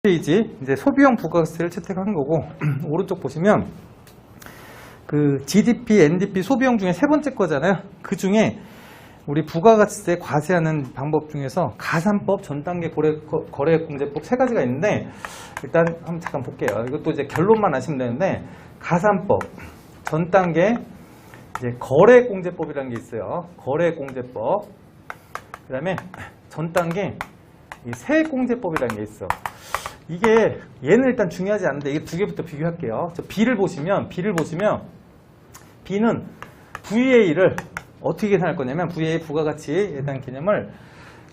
페이지 이제 소비형 부가가치세를 채택한 거고 오른쪽 보시면 그 GDP, NDP 소비형 중에 세 번째 거잖아요. 그 중에 우리 부가가치세 과세하는 방법 중에서 가산법, 전단계 거래공제법 세 가지가 있는데 일단 한번 잠깐 볼게요. 이것도 이제 결론만 아시면 되는데 가산법, 전단계 이제 거래공제법이라는 게 있어요. 거래공제법. 그다음에 전단계 세액공제법이라는 게 있어. 이게 얘는 일단 중요하지 않은데 이게 두 개부터 비교할게요. 저 B를 보시면 B는 VA를 어떻게 계산할 거냐면 VA 부가가치에 대한 개념을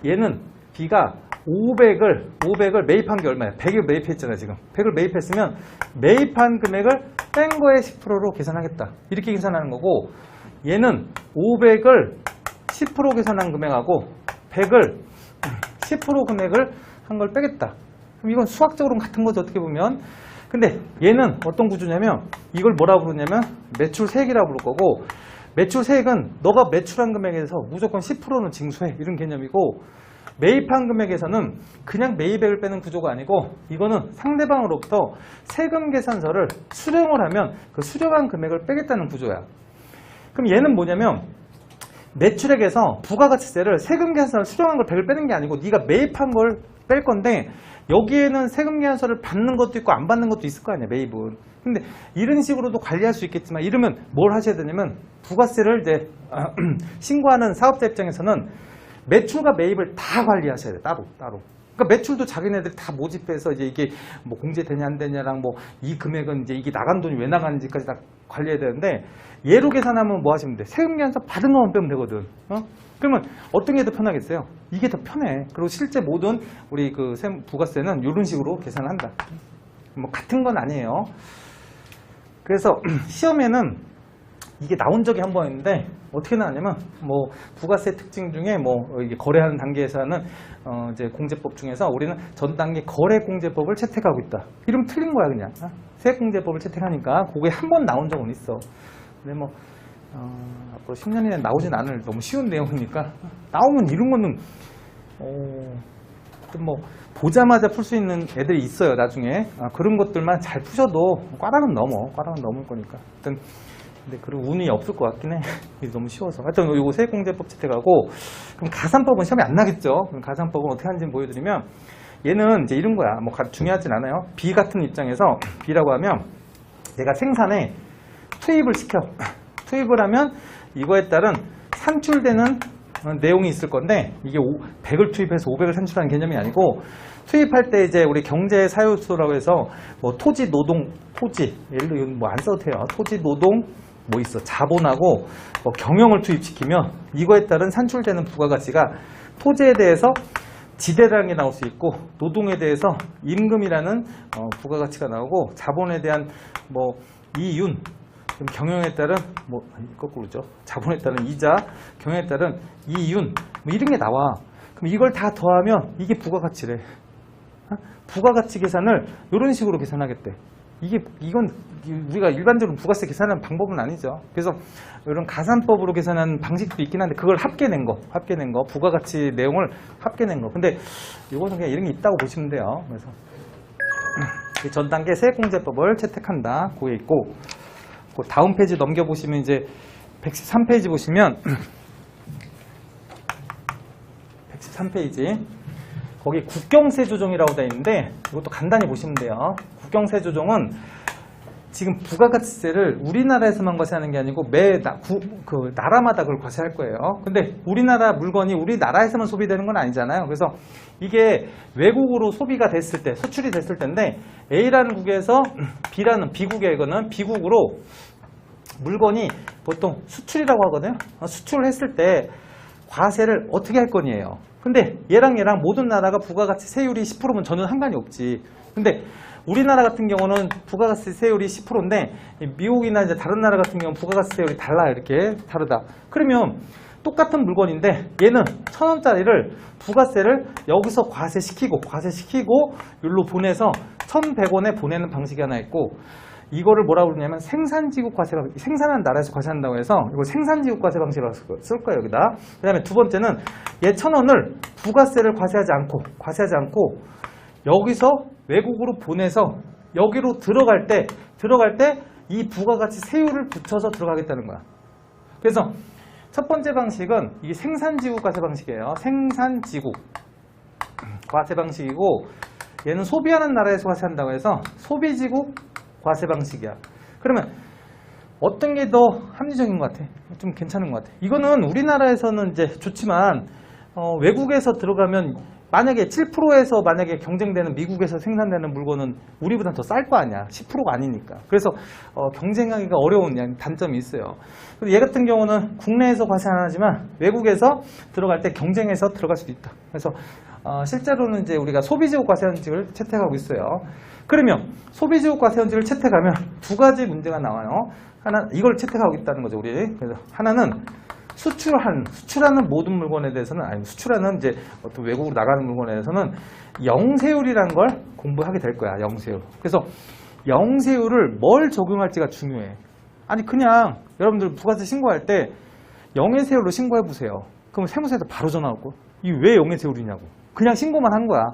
얘는 B가 500을 매입한 게 얼마야? 100을 매입했잖아요. 지금 100을 매입했으면 매입한 금액을 뺀 거에 10%로 계산하겠다. 이렇게 계산하는 거고 얘는 500을 10% 계산한 금액하고 100을 10% 금액을 한 걸 빼겠다. 그럼 이건 수학적으로는 같은 거죠. 어떻게 보면. 근데 얘는 어떤 구조냐면 이걸 뭐라 부르냐면 매출세액이라고 부를 거고 매출세액은 너가 매출한 금액에서 무조건 10%는 징수해. 이런 개념이고 매입한 금액에서는 그냥 매입액을 빼는 구조가 아니고 이거는 상대방으로부터 세금 계산서를 수령을 하면 그 수령한 금액을 빼겠다는 구조야. 그럼 얘는 뭐냐면 매출액에서 부가가치세를 세금 계산서를 수령한 걸 100을 빼는 게 아니고 네가 매입한 걸 뺄 건데 여기에는 세금 계산서를 받는 것도 있고 안 받는 것도 있을 거 아니야, 매입은. 근데 이런 식으로도 관리할 수 있겠지만 이러면 뭘 하셔야 되냐면 부가세를 이제 신고하는 사업자 입장에서는 매출과 매입을 다 관리하셔야 돼, 따로. 그러니까 매출도 자기네들이 다 모집해서 이제 이게 뭐 공제되냐 안 되냐랑 뭐 이 금액은 이제 이게 나간 돈이 왜 나가는지까지 다 관리해야 되는데 예로 계산하면 뭐 하시면 돼? 세금 계산서 받은 것만 빼면 되거든. 그러면 어떤 게 더 편하겠어요? 이게 더 편해. 그리고 실제 모든 우리 그 부가세는 이런 식으로 계산한다. 뭐 같은 건 아니에요. 그래서 시험에는 이게 나온 적이 한 번 있는데 어떻게 나왔냐면 뭐 부가세 특징 중에 뭐 이게 거래하는 단계에서는 이제 공제법 중에서 우리는 전 단계 거래공제법을 채택하고 있다. 이러면 틀린 거야 그냥. 세액공제법을 채택하니까 그게 한 번 나온 적은 있어. 근데 뭐 앞으로 10년이나 나오진 않을 너무 쉬운 내용이니까 나오면 이런 거는 뭐 보자마자 풀 수 있는 애들이 있어요 나중에. 그런 것들만 잘 푸셔도 꽈락은 넘을 거니까. 하여튼 근데 그런 운이 없을 것 같긴 해. 이게 너무 쉬워서. 하여튼 요거 세액공제법 채택하고 그럼 가산법은 시험에 안 나겠죠. 그럼 가산법은 어떻게 하는지 보여드리면 얘는 이제 이런 거야. 뭐 중요하진 않아요. B 같은 입장에서 B라고 하면 내가 생산에 투입을 시켜. 투입을 하면 이거에 따른 산출되는 내용이 있을 건데 이게 100을 투입해서 500을 산출하는 개념이 아니고 투입할 때 이제 우리 경제 사요소라고 해서 뭐 토지, 노동, 토지 예를 들어 뭐 안 써도 돼요. 토지, 노동 뭐 있어. 자본하고 뭐 경영을 투입시키면 이거에 따른 산출되는 부가가치가 토지에 대해서 지대라는 게 나올 수 있고 노동에 대해서 임금이라는 부가가치가 나오고 자본에 대한 뭐 이윤 그럼 경영에 따른 뭐 거꾸로죠. 자본에 따른 이자, 경영에 따른 이윤 뭐 이런 게 나와. 그럼 이걸 다 더하면 이게 부가가치래. 부가가치 계산을 이런 식으로 계산하겠대. 이건 우리가 일반적으로 부가세 계산하는 방법은 아니죠. 그래서 이런 가산법으로 계산하는 방식도 있긴 한데 그걸 합계낸 거, 부가가치 내용을 합계낸 거. 근데 이거는 그냥 이런 게 있다고 보시면 돼요. 그래서 전 단계 세액공제법을 채택한다. 그게 있고. 그 다음 페이지 넘겨보시면 이제 113페이지 보시면 113페이지 거기 국경세 조정이라고 되어 있는데 이것도 간단히 보시면 돼요. 국경세 조정은 지금 부가가치세를 우리나라에서만 과세하는 게 아니고 그 나라마다 그걸 과세할 거예요. 근데 우리나라 물건이 우리나라에서만 소비되는 건 아니잖아요. 그래서 이게 외국으로 소비가 됐을 때, 수출이 됐을 때인데 A라는 국에서 B라는 B국에는 B국으로 물건이 보통 수출이라고 하거든요. 수출을 했을 때 과세를 어떻게 할 거니에요. 근데 얘랑 모든 나라가 부가가치 세율이 10%면 저는 상관이 없지. 근데 우리나라 같은 경우는 부가가치 세율이 10%인데 미국이나 이제 다른 나라 같은 경우는 부가가치 세율이 달라요. 이렇게 다르다. 그러면 똑같은 물건인데 얘는 1,000원짜리를 부가세를 여기서 과세시키고 여기로 보내서 1,100원에 보내는 방식이 하나 있고 이거를 뭐라고 그러냐면 생산지국 과세 방식, 생산하는 나라에서 과세한다고 해서 이걸 생산지국 과세 방식으로 쓸 거예요, 여기다. 그 다음에 두 번째는 얘 1,000원을 부가세를 과세하지 않고 여기서 외국으로 보내서 여기로 들어갈 때 이 부가가치 세율을 붙여서 들어가겠다는 거야. 그래서 첫 번째 방식은 이게 생산지국 과세 방식이에요. 생산지국 과세 방식이고, 얘는 소비하는 나라에서 과세한다고 해서 소비지국 과세 방식이야. 그러면 어떤 게 더 합리적인 것 같아? 좀 괜찮은 것 같아. 이거는 우리나라에서는 이제 좋지만 외국에서 들어가면 만약에 7%에서 만약에 경쟁되는 미국에서 생산되는 물건은 우리보다 더 쌀 거 아니야. 10%가 아니니까. 그래서 경쟁하기가 어려운 단점이 있어요. 얘 같은 경우는 국내에서 과세 안 하지만 외국에서 들어갈 때 경쟁해서 들어갈 수도 있다. 그래서 실제로는 이제 우리가 소비지국 과세 현직을 채택하고 있어요. 그러면 소비지국 과세 현직을 채택하면 두 가지 문제가 나와요. 하나, 이걸 채택하고 있다는 거죠, 우리. 그래서 하나는 수출하는 모든 물건에 대해서는, 아니, 수출하는 이제 어떤 외국으로 나가는 물건에 대해서는 영세율이라는 걸 공부하게 될 거야, 영세율. 그래서 영세율을 뭘 적용할지가 중요해. 아니, 그냥 여러분들 부가세 신고할 때 영해세율로 신고해 보세요. 그럼 세무서에서 바로 전화 오고, 이게 왜 영해세율이냐고. 그냥 신고만 한 거야.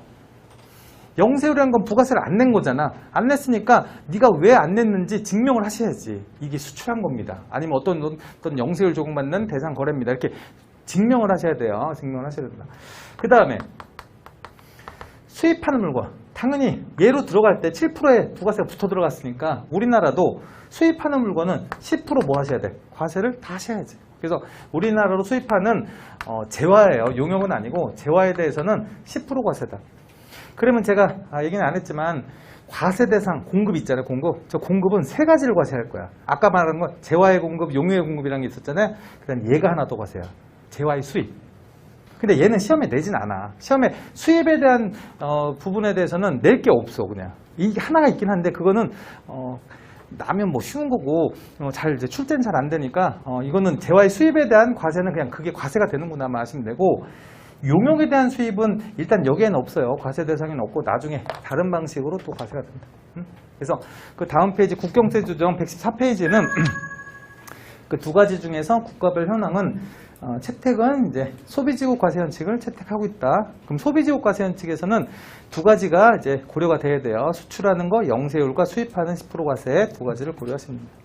영세율이라는 건 부가세를 안 낸 거잖아. 안 냈으니까 네가 왜 안 냈는지 증명을 하셔야지. 이게 수출한 겁니다. 아니면 어떤 영세율 적용받는 대상 거래입니다. 이렇게 증명을 하셔야 돼요. 증명을 하셔야 된다. 그 다음에 수입하는 물건. 당연히 얘로 들어갈 때 7%의 부가세가 붙어 들어갔으니까 우리나라도 수입하는 물건은 10% 뭐 하셔야 돼? 과세를 다 하셔야지. 그래서 우리나라로 수입하는 재화예요. 용역은 아니고 재화에 대해서는 10% 과세다. 그러면 제가 얘기는 안 했지만 과세 대상 공급 있잖아요. 공급. 저 공급은 세 가지를 과세할 거야. 아까 말한 건 재화의 공급, 용역의 공급이라는 게 있었잖아요. 그다음 얘가 하나 더 과세야. 재화의 수입. 근데 얘는 시험에 내진 않아. 시험에 수입에 대한 부분에 대해서는 낼 게 없어. 그냥 이게 하나가 있긴 한데 그거는 나면 뭐 쉬운 거고 잘 이제 출제는 잘 안 되니까 이거는 재화의 수입에 대한 과세는 그냥 그게 과세가 되는구나만 하시면 되고, 용역에 대한 수입은 일단 여기에는 없어요. 과세 대상에는 없고 나중에 다른 방식으로 또 과세가 된다. 그래서 그 다음 페이지 국경세 조정 114페이지는 그 두 가지 중에서 국가별 현황은 채택은 이제 소비지국 과세 현칙을 채택하고 있다. 그럼 소비지국 과세 현칙에서는 두 가지가 이제 고려가 돼야 돼요. 수출하는 거 영세율과 수입하는 10% 과세 두 가지를 고려하시면 됩니다.